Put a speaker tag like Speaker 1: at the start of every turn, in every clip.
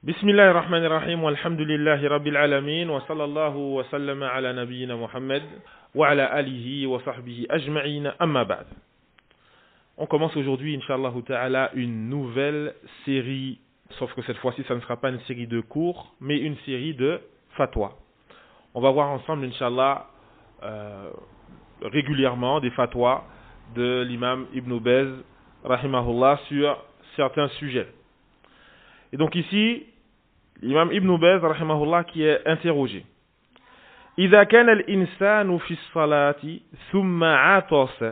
Speaker 1: بسم الله الرحمن الرحيم والحمد لله رب العالمين وصلى الله وسلم على نبينا محمد وعلى آله وصحبه أجمعين أما بعد. On commence aujourd'hui, Inch'Allah Ta'ala, une nouvelle série, sauf que cette fois-ci, ça ne sera pas une série de cours, mais une série de fatwas. On va voir ensemble, Inch'Allah, régulièrement des fatwas de l'imam Ibn Baz, rahimahullah, sur certains sujets. Et donc ici, l'imam Ibn Baz, rahimahullah, qui est interrogé. إذا كان الإنسان في الصلاة ثم عطس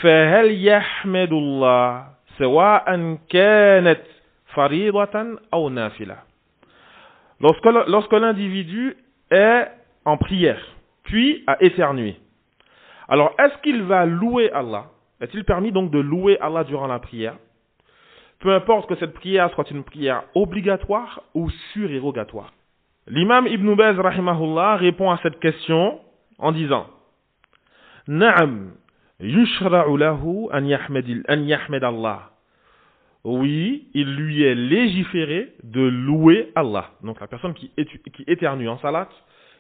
Speaker 1: فهل يحمد الله سواء كانت فريضة أو نافلة. Lorsque l'individu est en prière, puis a éternué. Alors, est-ce qu'il va louer Allah? Est-il permis donc de louer Allah durant la prière? Peu importe que cette prière soit une prière obligatoire ou surérogatoire. L'imam Ibn Baz rahimahullah répond à cette question en disant Na'am yushra'u lahu an yahmad Allah. Oui, il lui est légiféré de louer Allah. Donc la personne qui éternue en salat,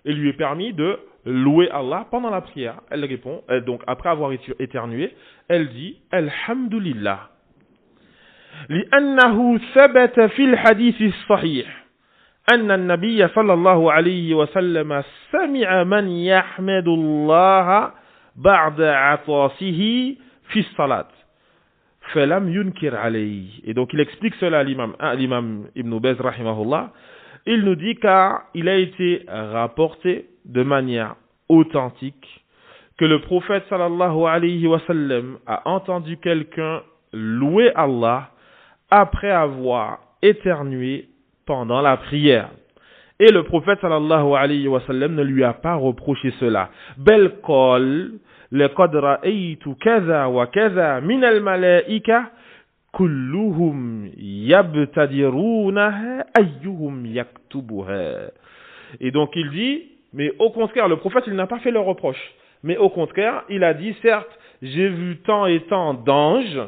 Speaker 1: il lui est permis de louer Allah pendant la prière. Elle répond, donc après avoir éternué, elle dit Alhamdulillah. لأنه ثبت في الحديث الصحيح أن النبي صلى الله عليه وسلم سمع من يحمد الله بعد عطاسه في الصلاة فلم ينكر عليه. Et donc il explique cela à l'imam Ibn Baz rahimahullah. Il nous dit car il a été rapporté de manière authentique que le prophète sallallahu alayhi wa sallam a entendu quelqu'un louer Allah après avoir éternué pendant la prière. Et le prophète sallallahu alayhi wa sallam ne lui a pas reproché cela. Bel qal laqad ra'aytu kaza wa kaza min al-malaika kulluhum yabtadirunaha ayyuhum yaktubuha. Et donc il dit, mais au contraire, le prophète il n'a pas fait le reproche. Mais au contraire, il a dit, certes, j'ai vu tant et tant d'anges,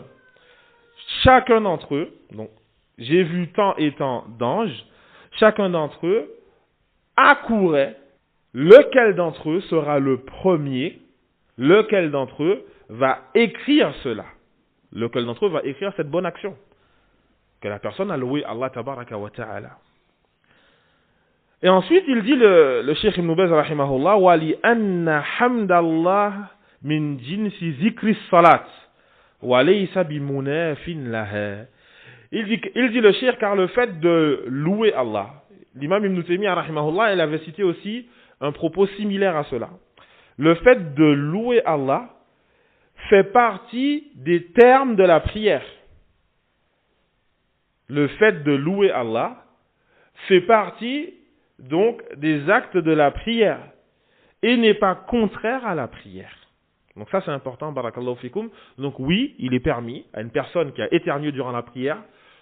Speaker 1: chacun d'entre eux, donc j'ai vu tant et tant d'anges, chacun d'entre eux accourait, lequel d'entre eux sera le premier, lequel d'entre eux va écrire cela, lequel d'entre eux va écrire cette bonne action, que la personne a loué Allah tabaraka wa ta'ala. Et ensuite il dit le Cheikh Ibn Baz rahimahullah wa li anna hamdallah min jinsi zikri salat. Il dit le cheikh car le fait de louer Allah, l'imam Ibn Taymiyyah rahimahullah, il avait cité aussi un propos similaire à cela. Le fait de louer Allah fait partie des termes de la prière. Le fait de louer Allah fait partie donc des actes de la prière et n'est pas contraire à la prière. Donc ça c'est important, barakallahu fikum. Donc oui, il est permis à une personne qui a éternué durant la prière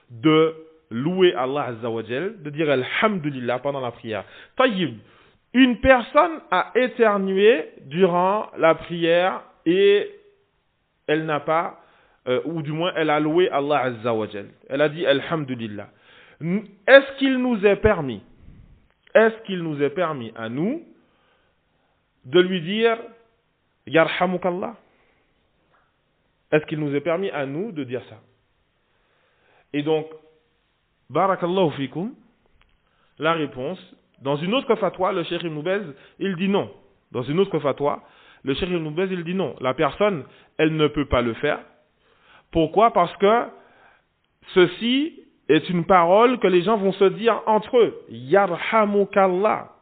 Speaker 1: de louer Allah Azza wa Jal, de dire Alhamdulillah pendant la prière. Tayyib, une personne a éternué durant la prière et elle n'a pas, ou du moins elle a loué Allah Azza wa Jal. Elle a dit Alhamdulillah. Est-ce qu'il nous est permis à nous de lui dire Yarhamukallah? Est-ce qu'il nous est permis à nous de dire ça? Et donc, Barakallahu fikum, la réponse, dans une autre fatwa, le Cheikh Ibn Baz, il dit non. Dans une autre fatwa, le Cheikh Ibn Baz, il dit non. La personne, elle ne peut pas le faire. Pourquoi? Parce que ceci est une parole que les gens vont se dire entre eux. Yarhamukallah.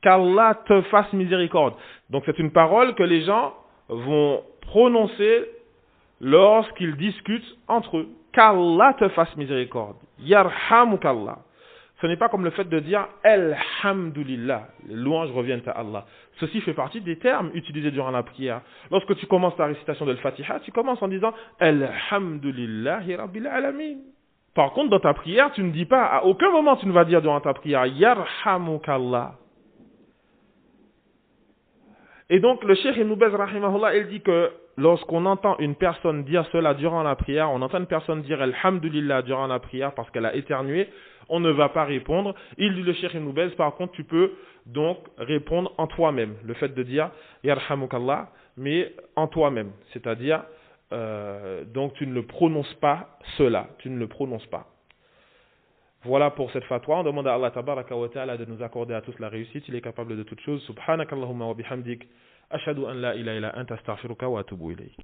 Speaker 1: Qu'Allah te fasse miséricorde. Donc c'est une parole que les gens vont prononcer lorsqu'ils discutent entre eux. Qu'Allah te fasse miséricorde. Yarhamukallah. Ce n'est pas comme le fait de dire Alhamdulillah. Les louanges reviennent à Allah. Ceci fait partie des termes utilisés durant la prière. Lorsque tu commences ta récitation de l'Fatiha, tu commences en disant Alhamdulillahi Rabbil Alamin. Par contre, dans ta prière, tu ne dis pas, à aucun moment tu ne vas dire durant ta prière Yarhamukallah. Et donc, le Cheikh Ibn Baz rahimahullah, il dit que lorsqu'on entend une personne dire cela durant la prière, on entend une personne dire Alhamdulillah durant la prière parce qu'elle a éternué, on ne va pas répondre. Il dit le Cheikh Ibn Baz, par contre, tu peux donc répondre en toi-même. Le fait de dire Yarhamukallah, mais en toi-même. C'est-à-dire, donc tu ne le prononces pas cela. Tu ne le prononces pas. Voilà pour cette fatwa. On demande à Allah tabaraka wa ta'ala de nous accorder à tous la réussite. Il est capable de toutes choses. Subhanakallahumma wa bihamdik. Ashhadu an la ilaha illa anta astaghfiruka wa atubu ilayk.